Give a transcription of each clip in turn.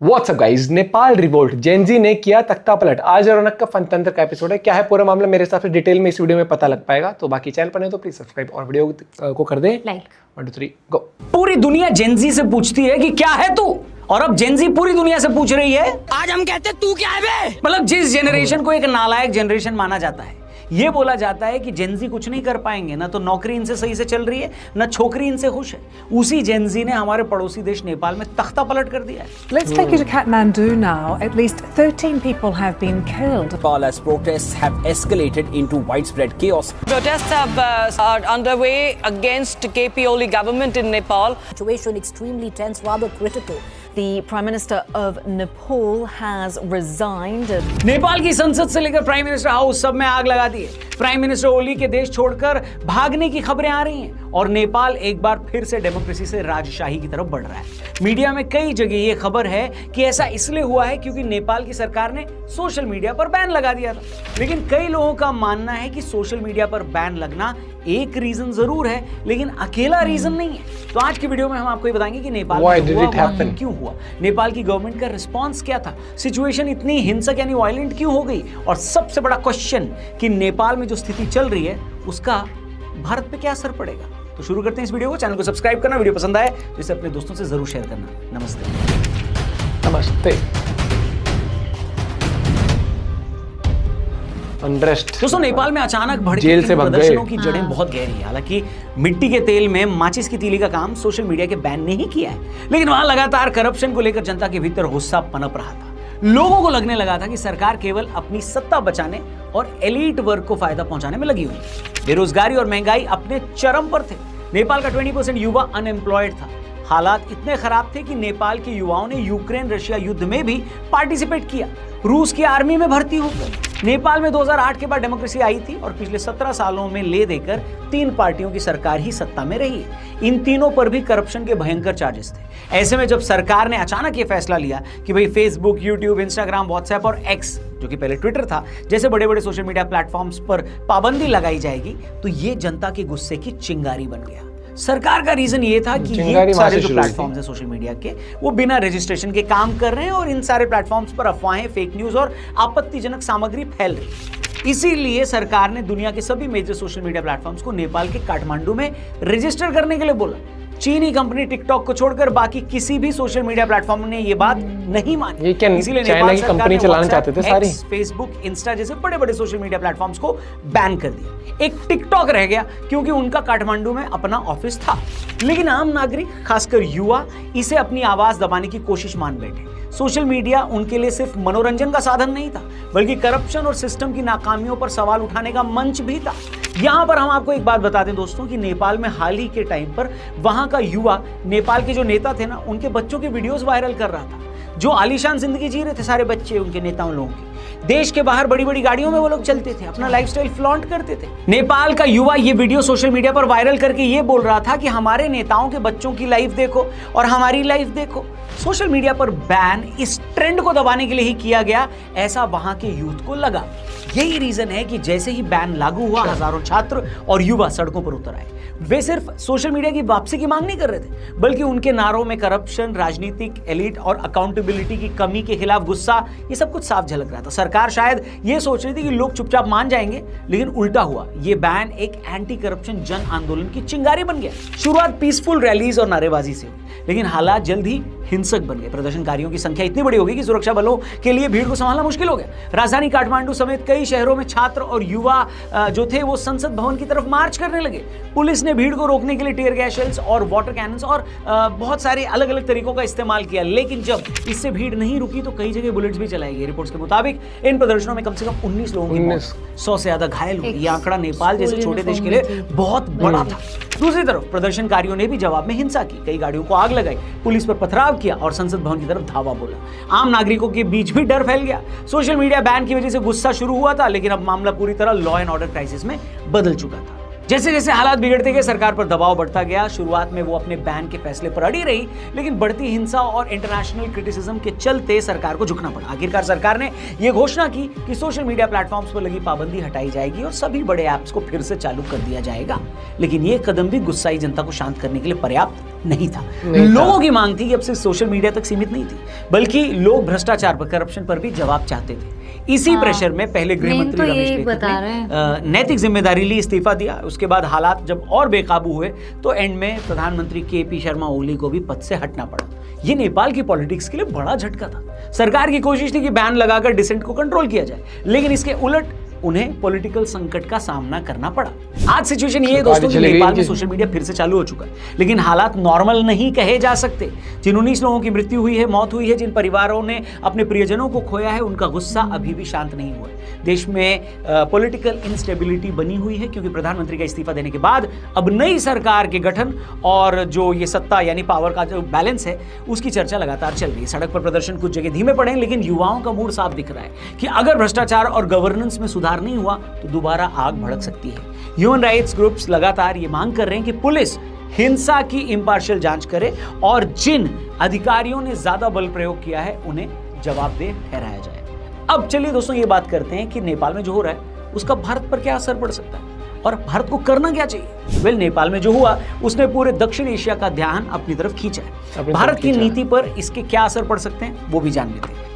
WhatsApp guys, Nepal revolt, Gen Z ने किया तख्ता पलट। आज रौनक का फनतंत्र का एपिसोड है। क्या है पूरा मामला, मेरे हिसाब से डिटेल में इस वीडियो में पता लग पाएगा। तो बाकी चैनल पर नहीं तो प्लीज सब्सक्राइब और वीडियो को कर दें लाइक। 1 2 3 गो। पूरी दुनिया जेनजी से पूछती है कि क्या है तू, और अब जेनजी पूरी दुनिया से पूछ रही है आज हम कहते हैं तू क्या है बे। मतलब जिस जनरेशन को एक नालायक जनरेशन माना जाता है, ये बोला जाता है कि जेनजी कुछ नहीं कर पाएंगे, ना तो नौकरी इनसे सही से चल रही है, ना छोकरी इनसे खुश है। उसी जेनजी ने हमारे पड़ोसी देश नेपाल में तख्ता पलट कर दिया है। Let's take you to Kathmandu now. At least 13 people have been killed. Nepal as protests have escalated into widespread chaos. Protests are underway against KP Oli government in Nepal. Situation extremely tense, rather critical. The Prime Minister of Nepal has resigned. Nepal की संसद से लेकर prime minister house सब में आग लगा दी है। Prime minister ओली के देश छोड़कर भागने की खबरें आ रही हैं और नेपाल एक बार फिर से डेमोक्रेसी से राजशाही की तरफ बढ़ रहा है। मीडिया में कई जगह ये खबर है कि ऐसा इसलिए हुआ है क्योंकि नेपाल की सरकार ने सोशल मीडिया पर बैन लगा दिया था। लेकिन कई लोगों का मानना है कि सोशल मीडिया पर बैन लगना एक रीजन जरूर है, लेकिन अकेला रीजन नहीं है। तो आज की वीडियो में हम आपको ये बताएंगे कि नेपाल में क्यों हुआ, नेपाल की गवर्नमेंट का रिस्पांस क्या था, सिचुएशन इतनी हिंसक यानी वायलेंट क्यों हो गई, और सबसे बड़ा क्वेश्चन कि नेपाल में जो स्थिति चल रही है उसका भारत पे क्या असर पड़ेगा। तो शुरू करते हैं इस वीडियो को। चैनल को सब्सक्राइब करना, वीडियो पसंद आए तो इसे अपने दोस्तों से जरूर शेयर करना। नमस्ते। नमस्ते। दोस्तों, नेपाल में अचानक भड़के प्रदर्शनों की जड़ें बहुत गहरी है। हालांकि मिट्टी के तेल में माचिस की तीली का काम सोशल मीडिया के बैन ने ही किया है, लेकिन वहां लगातार करप्शन को लेकर जनता के भीतर गुस्सा पनप रहा था। लोगों को लगने लगा था कि सरकार केवल अपनी सत्ता बचाने और एलीट वर्ग को फायदा पहुंचाने में लगी हुई है। बेरोजगारी और महंगाई अपने चरम पर थे। नेपाल का 20% युवा अनएम्प्लॉयड था। हालात इतने खराब थे कि नेपाल के युवाओं ने यूक्रेन रशिया युद्ध में भी पार्टिसिपेट किया, रूस की आर्मी में भर्ती हो गए। नेपाल में 2008 के बाद डेमोक्रेसी आई थी और पिछले 17 सालों में ले देकर 3 पार्टियों की सरकार ही सत्ता में रही है। इन तीनों पर भी करप्शन के भयंकर चार्जेस थे। ऐसे में जब सरकार ने अचानक ये फैसला लिया कि भाई फेसबुक, यूट्यूब, इंस्टाग्राम, व्हाट्सएप और एक्स, जो कि पहले ट्विटर था, जैसे बड़े बड़े सोशल मीडिया प्लेटफॉर्म्स पर पाबंदी लगाई जाएगी, तो ये जनता के गुस्से की चिंगारी बन गया। सरकार का रीजन ये था कि ये सारे जो प्लेटफॉर्म्स हैं सोशल मीडिया के, वो बिना रजिस्ट्रेशन के काम कर रहे हैं और इन सारे प्लेटफॉर्म्स पर अफवाहें, फेक न्यूज और आपत्तिजनक सामग्री फैल रही है। इसीलिए सरकार ने दुनिया के सभी मेजर सोशल मीडिया प्लेटफॉर्म्स को नेपाल के काठमांडू में रजिस्टर करने के लिए बोला। चीनी कंपनी टिकटॉक को छोड़कर बाकी किसी भी सोशल मीडिया प्लेटफॉर्म ने ये बात नहीं मानी। इसीलिए नेपाल की कंपनी चलाना चाहते थे सारी फेसबुक, इंस्टा जैसे बड़े बड़े सोशल मीडिया प्लेटफॉर्म्स को बैन कर दिया। एक टिकटॉक रह गया क्योंकि उनका काठमांडू में अपना ऑफिस था। लेकिन आम नागरिक, खासकर युवा, इसे अपनी आवाज दबाने की कोशिश मान बैठे। सोशल मीडिया उनके लिए सिर्फ मनोरंजन का साधन नहीं था, बल्कि करप्शन और सिस्टम की नाकामियों पर सवाल उठाने का मंच भी था। यहां पर हम आपको एक बात बता दें दोस्तों कि नेपाल में हाल ही के टाइम पर वहां का युवा नेपाल के जो नेता थे ना, उनके बच्चों के वीडियोस वायरल कर रहा था, जो आलीशान जिंदगी जी रहे थे सारे बच्चे उनके नेताओं लोगों की। देश के बाहर बड़ी बड़ी गाड़ियों में वो लोग चलते थे, अपना लाइफस्टाइल फ्लॉन्ट करते थे। नेपाल का युवा ये वीडियो सोशल मीडिया पर वायरल करके ये बोल रहा था कि हमारे नेताओं के बच्चों की लाइफ देखो और हमारी लाइफ देखो। सोशल मीडिया पर बैन इस ट्रेंड को दबाने के लिए ही किया गया, ऐसा वहां के यूथ को लगा। यही रीजन है कि जैसे ही बैन लागू हुआ, हजारों छात्र और युवा सड़कों पर उतर आए। वे सिर्फ सोशल मीडिया की वापसी की मांग नहीं कर रहे थे, बल्कि उनके नारों में करप्शन, राजनीतिक एलीट और अकाउंटेबिलिटी की कमी के खिलाफ गुस्सा, ये सब कुछ साफ झलक रहा था। सरकार शायद ये सोच रही थी कि लोग चुपचाप मान जाएंगे, लेकिन उल्टा हुआ। ये बैन एक एंटी करप्शन जन आंदोलन की चिंगारी बन गया। शुरुआत पीसफुल रैलीज और नारेबाजी से हुई, लेकिन हालात जल्द ही हिंसक बन गए। प्रदर्शनकारियों की संख्या इतनी बड़ी हो गई कि सुरक्षा बलों के लिए भीड़ को संभालना मुश्किल हो गया। राजधानी काठमांडू समेत कई शहरों में छात्र और युवा जो थे वो संसद भवन की तरफ मार्च करने लगे। पुलिस ने भीड़ को रोकने के लिए टियर गैस शेल्स और वाटर कैनन्स और बहुत सारे अलग अलग तरीकों का इस्तेमाल किया। लेकिन जब इससे भीड़ नहीं रुकी तो कई जगह बुलेट्स भी चलाई गई। रिपोर्ट्स के मुताबिक इन प्रदर्शनों में कम से कम 19 लोगों की मौत, 100 से ज्यादा घायल हुए। यह आंकड़ा नेपाल जैसे छोटे देश के लिए बहुत बड़ा था। दूसरी तरफ प्रदर्शनकारियों ने भी जवाब में हिंसा की, कई गाड़ियों को आग लगाई, पुलिस पर पथराव किया और संसद भवन की तरफ धावा बोला। आम नागरिकों के बीच भी डर फैल गया। सोशल मीडिया बैन की वजह से गुस्सा शुरू हुआ था, लेकिन अब मामला पूरी तरह लॉ एंड ऑर्डर क्राइसिस में बदल चुका था। जैसे जैसे हालात बिगड़ते गए सरकार पर दबाव बढ़ता गया। शुरुआत में वो अपने बैन के फैसले पर अड़ी रही, लेकिन बढ़ती हिंसा और इंटरनेशनल क्रिटिसिज्म के चलते सरकार को झुकना पड़ा। आखिरकार सरकार ने यह घोषणा की कि सोशल मीडिया प्लेटफॉर्म्स पर लगी पाबंदी हटाई जाएगी और सभी बड़े ऐप्स को फिर से चालू कर दिया जाएगा। लेकिन यह कदम भी गुस्साई जनता को शांत करने के लिए पर्याप्त नहीं था। लोगों की मांग थी कि अब सिर्फ सोशल मीडिया तक सीमित नहीं थी, बल्कि लोग भ्रष्टाचार पर, करप्शन पर भी जवाब चाहते थे। इसी प्रेशर में पहले गृह मंत्री रमेश लेखक ने नैतिक जिम्मेदारी ली, इस्तीफा दिया। उसके बाद हालात जब और बेकाबू हुए तो एंड में प्रधानमंत्री केपी शर्मा ओली को भी पद से हटना पड़ा। ये नेपाल की पॉलिटिक्स के लिए बड़ा झटका था। सरकार की कोशिश थी कि बैन लगाकर डिसेंट को कंट्रोल किया जाए, लेकिन इसके उलट उन्हें पॉलिटिकल संकट का सामना करना पड़ा। आज सिचुएशन ये है दोस्तों कि नेपाल में सोशल मीडिया फिर से चालू हो चुका है, लेकिन हालात नॉर्मल नहीं कहे जा सकते। जिन 19 लोगों की मृत्यु हुई है, मौत हुई है, जिन परिवारों ने अपने प्रियजनों को खोया है, उनका गुस्सा अभी भी शांत नहीं हुआ। देश में पॉलिटिकल इंस्टेबिलिटी बनी हुई है, क्योंकि प्रधानमंत्री का इस्तीफा देने के बाद अब नई सरकार के गठन और जो ये सत्ता यानी पावर का जो बैलेंस है, उसकी चर्चा लगातार चल रही है। सड़क पर प्रदर्शन कुछ जगह धीमे पड़े, लेकिन युवाओं का मूड साफ दिख रहा है कि अगर भ्रष्टाचार और गवर्नेंस में सुधार नहीं हुआ तो दोबारा आग भड़क सकती है। ह्यूमन राइट्स ग्रुप्स लगातार ये मांग कर रहे हैं कि पुलिस हिंसा की इम्पार्शियल जांच करे और जिन अधिकारियों ने ज्यादा बल प्रयोग किया है उन्हें जवाबदेह ठहराया जाए। अब चलिए दोस्तों ये बात करते हैं कि नेपाल में जो हो रहा है उसका भारत पर क्या असर पड़ सकता है और भारत को करना क्या चाहिए। नेपाल में जो हुआ उसने पूरे दक्षिण एशिया का ध्यान अपनी तरफ खींचा है। भारत की नीति पर इसके क्या असर पड़ सकते हैं वो भी जान लेते हैं।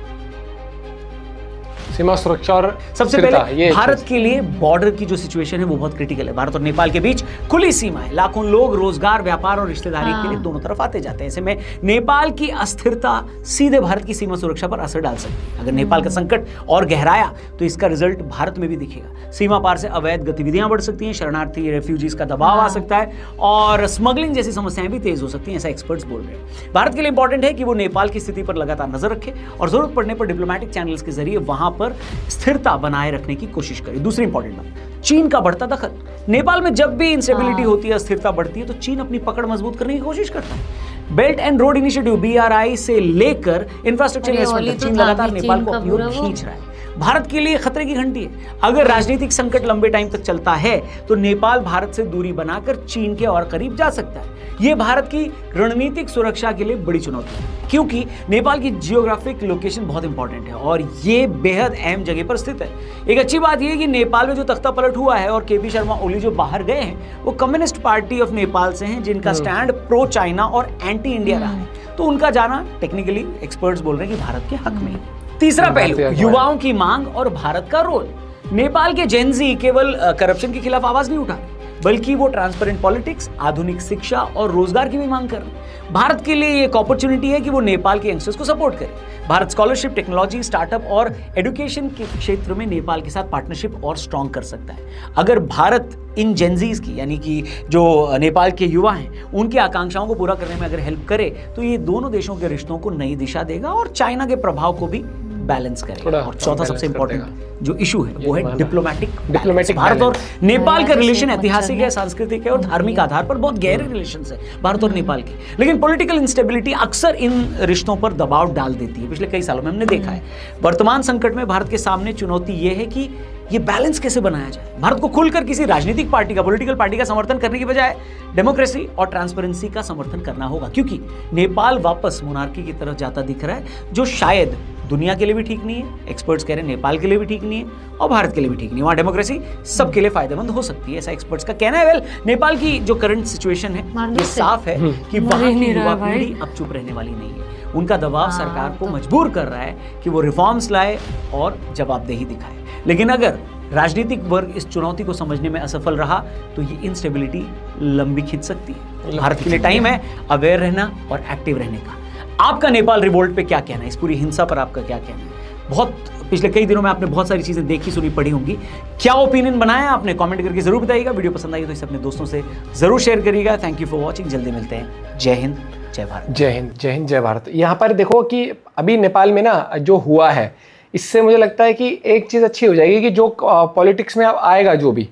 सीमा सुरक्षा और सबसे पहले भारत के लिए बॉर्डर की जो सिचुएशन है वो बहुत क्रिटिकल है। भारत और नेपाल के बीच खुली सीमा है, लाखों लोग रोजगार, व्यापार और रिश्तेदारी के लिए दोनों तरफ आते जाते हैं। ऐसे में नेपाल की अस्थिरता सीधे भारत की सीमा सुरक्षा पर असर डाल सकती है। अगर नेपाल का संकट और गहराया तो इसका रिजल्ट भारत में भी दिखेगा। सीमा पार से अवैध गतिविधियां बढ़ सकती हैं, शरणार्थी, रेफ्यूजीज का दबाव आ सकता है और स्मगलिंग जैसी समस्याएं भी तेज हो सकती हैं, ऐसा एक्सपर्ट्स बोल रहे हैं। भारत के लिए इंपॉर्टेंट है कि वो नेपाल की स्थिति पर लगातार नजर रखे और जरूरत पड़ने पर डिप्लोमेटिक चैनल्स के जरिए वहां पर स्थिरता बनाए रखने की कोशिश करें। दूसरी इंपॉर्टेंट बात, चीन का बढ़ता दखल। नेपाल में जब भी इंस्टेबिलिटी होती है, अस्थिरता बढ़ती है, तो चीन अपनी पकड़ मजबूत करने की कोशिश करता है। Belt and road initiative BRI से लेकर इंफ्रास्ट्रक्चर इन्वेस्टमेंट तक चीन लगातार नेपाल को अपनी ओर खींच रहा है। भारत के लिए खतरे की घंटी है। अगर राजनीतिक संकट लंबे टाइम तक चलता है तो नेपाल भारत से दूरी बनाकर चीन के और करीब जा सकता है। यह भारत की रणनीतिक सुरक्षा के लिए बड़ी चुनौती है, क्योंकि नेपाल की जियोग्राफिक लोकेशन बहुत इंपॉर्टेंट है और ये बेहद अहम जगह पर स्थित है। एक अच्छी बात यह है कि नेपाल में जो तख्ता पलट हुआ है और केपी शर्मा ओली जो बाहर गए हैं वो कम्युनिस्ट पार्टी ऑफ नेपाल से हैं, जिनका स्टैंड प्रो चाइना और एंटी इंडिया रहा है। तो उनका जाना टेक्निकली एक्सपर्ट्स बोल रहे हैं कि भारत के हक में है। तीसरा पहलू, युवाओं की मांग और भारत का रोल। नेपाल के जेनजी केवल करप्शन के खिलाफ आवाज नहीं उठा, बल्कि वो ट्रांसपेरेंट पॉलिटिक्स, आधुनिक शिक्षा और रोजगार की भी मांग कर रहे हैं। भारत के लिए एक अपॉर्चुनिटी है कि वो नेपाल के यंगस्टर्स को सपोर्ट करे। भारत स्कॉलरशिप, टेक्नोलॉजी, स्टार्टअप और एजुकेशन के क्षेत्र में नेपाल के साथ पार्टनरशिप और स्ट्रॉन्ग कर सकता है। अगर भारत इन जेनजीज की यानी कि जो नेपाल के युवा हैं उनकी आकांक्षाओं को पूरा करने में अगर हेल्प करे तो ये दोनों देशों के रिश्तों को नई दिशा देगा और चाइना के प्रभाव को भी बैलेंस करेगा। और चौथा सबसे इंपॉर्टेंट जो इशू है वो है डिप्लोमेटिक। भारत और नेपाल का रिलेशन ऐतिहासिक है, सांस्कृतिक है और धार्मिक आधार पर बहुत गहरे रिलेशंस है भारत और नेपाल के। लेकिन पॉलिटिकल इंस्टेबिलिटी अक्सर इन रिश्तों पर दबाव डाल देती है। पिछले कई सालों में हमने देखा है। वर्तमान संकट में भारत के सामने चुनौती ये है कि ये बैलेंस कैसे बनाया जाए। भारत को खुलकर किसी राजनीतिक पार्टी का, पॉलिटिकल पार्टी का समर्थन करने की बजाय डेमोक्रेसी और ट्रांसपेरेंसी का समर्थन करना होगा, क्योंकि नेपाल वापस मोनार्की की तरफ जाता दिख रहा है, जो शायद दुनिया के लिए भी ठीक नहीं है। एक्सपर्ट्स कह रहे हैं नेपाल के लिए भी ठीक नहीं है और भारत के लिए भी ठीक नहीं है। वहां डेमोक्रेसी सबके लिए फायदेमंद हो सकती है, ऐसा एक्सपर्ट्स का कहना है। नेपाल की जो करंट सिचुएशन है ये साफ है कि वहां की युवा पीढ़ी अब चुप रहने वाली नहीं है। उनका दबाव सरकार को मजबूर कर रहा है कि वो रिफॉर्म्स लाए और जवाबदेही दिखाए। लेकिन अगर राजनीतिक वर्ग इस चुनौती को समझने में असफल रहा तो ये इंस्टेबिलिटी लंबी खिंच सकती है। भारत के लिए टाइम है अवेयर रहना और एक्टिव रहने का। आपका नेपाल रिवोल्ट पे क्या कहना है, इस पूरी हिंसा पर आपका क्या कहना है? बहुत पिछले कई दिनों में आपने बहुत सारी चीजें देखी, सुनी, पढ़ी होंगी। क्या ओपिनियन बनाया आपने, कमेंट करके जरूर बताइएगा। वीडियो पसंद आई तो इसे अपने दोस्तों से जरूर शेयर करिएगा। Thank you for watching. जल्दी मिलते हैं। जय हिंद, जय भारत। जय हिंद, जय हिंद, जय भारत। यहाँ पर देखो कि अभी नेपाल में ना जो हुआ है, इससे मुझे लगता है कि एक चीज़ अच्छी हो जाएगी कि जो पॉलिटिक्स में अब आएगा जो भी,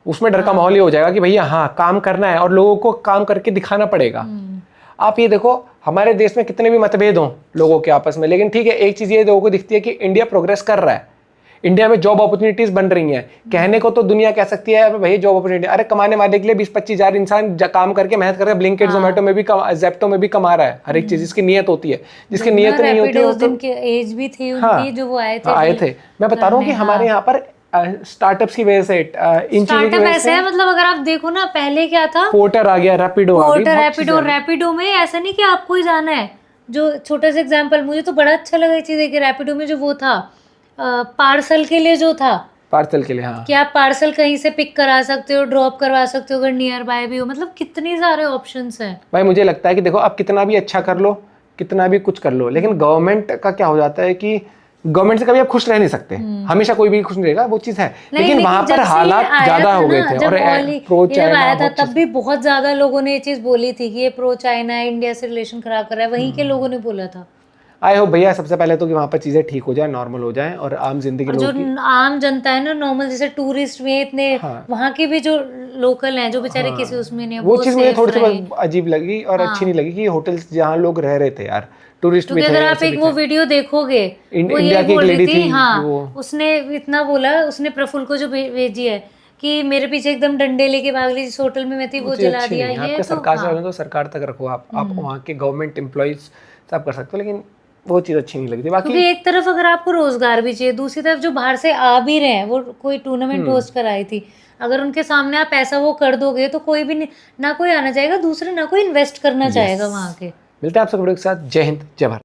उसमें डर का माहौल ही हो जाएगा कि भैया हाँ काम करना है और लोगों को काम करके दिखाना पड़ेगा। आप ये देखो हमारे देश में कितने भी मतभेद हों लोगों के आपस में, लेकिन ठीक है एक चीज़ ये लोगों को दिखती है कि इंडिया प्रोग्रेस कर रहा है। इंडिया में जॉब अपॉर्चुनिटीज बन रही हैं। कहने को तो दुनिया कह सकती है भाई जॉब अपॉर्चुनिटी, अरे कमाने वाले के लिए 20-25 हजार इंसान काम करके मेहनत करके ब्लिंकिट जोमेटो में भी जेप्टो में भी कमा रहा है। हर एक चीज जिसकी नियत होती है, जिसकी नियत नहीं होती है उस दिन की एज भी थी उनकी जो वो आए थे। मैं बता रहा हूँ कि हमारे यहाँ पर स्टार्टअप्स की वजह से इन चीजों की वजह ऐसे है, मतलब अगर आप देखो ना पहले क्या था, पोर्टर आ गया, रैपिडो आ गई, रैपिडो में ऐसा नहीं कि आपको ही जाना है। जो छोटा सा एग्जांपल मुझे तो बड़ा अच्छा लगा ये चीज है कि रैपिडो में जो वो था पार्सल के लिए जो था, पार्सल के लिए, हाँ, कि आप पार्सल कहीं से पिक करा सकते हो, ड्रॉप करवा सकते हो अगर नियर बाय भी हो, मतलब कितने सारे ऑप्शंस हैं भाई। मुझे लगता है कि देखो आप कितना भी अच्छा कर लो, कितना भी कुछ कर लो, लेकिन गवर्नमेंट का क्या हो जाता है कि गवर्नमेंट से कभी आप खुश रह नहीं सकते, हमेशा कोई भी खुश नहीं रहेगा, वो चीज है। लेकिन वहां पर हालात ज्यादा हो गए थे और प्रो चाइना आया था तब भी बहुत ज्यादा लोगों ने ये चीज बोली थी कि ये प्रो चाइना है, इंडिया से रिलेशन खराब कर रहा है, वहीं के लोगों ने बोला था। आई होप भैया सबसे पहले तो कि वहाँ पर चीजें ठीक हो जाए, नॉर्मल हो जाए और आम जिंदगी जो आम जनता है ना, नॉर्मल जैसे टूरिस्ट में इतने वहाँ के भी जो लोकल हैं जो बेचारे किसी उसमें नहीं, वो चीज मुझे थोड़ी सी अजीब लगी और अच्छी नहीं लगी कि होटल्स जहाँ लोग रह रहे थे यार टूरिस्ट में थे। अगर आप एक वो वीडियो देखोगे, वो ये बोल रही थी, हाँ, उसने इतना बोला, उसने प्रफुल्ल को जो भेजी है कि मेरे पीछे एकदम डंडे लेके भाग ली, जिस होटल में मैं थी वो जला दिया। ये सरकार से तो सरकार तक रखो आप वहाँ के गवर्नमेंट एम्प्लॉइज सब कर सकते हो, लेकिन वो चीज अच्छी नहीं लगती। बाकी एक तरफ अगर आपको रोजगार भी चाहिए, दूसरी तरफ जो बाहर से आ भी रहे हैं, वो कोई टूर्नामेंट होस्ट कराई थी, अगर उनके सामने आप ऐसा वो कर दोगे तो कोई भी ना कोई आना चाहेगा, दूसरे ना कोई इन्वेस्ट करना चाहेगा वहाँ के। मिलते हैं आप सब के साथ। जय हिंद, जय भारत।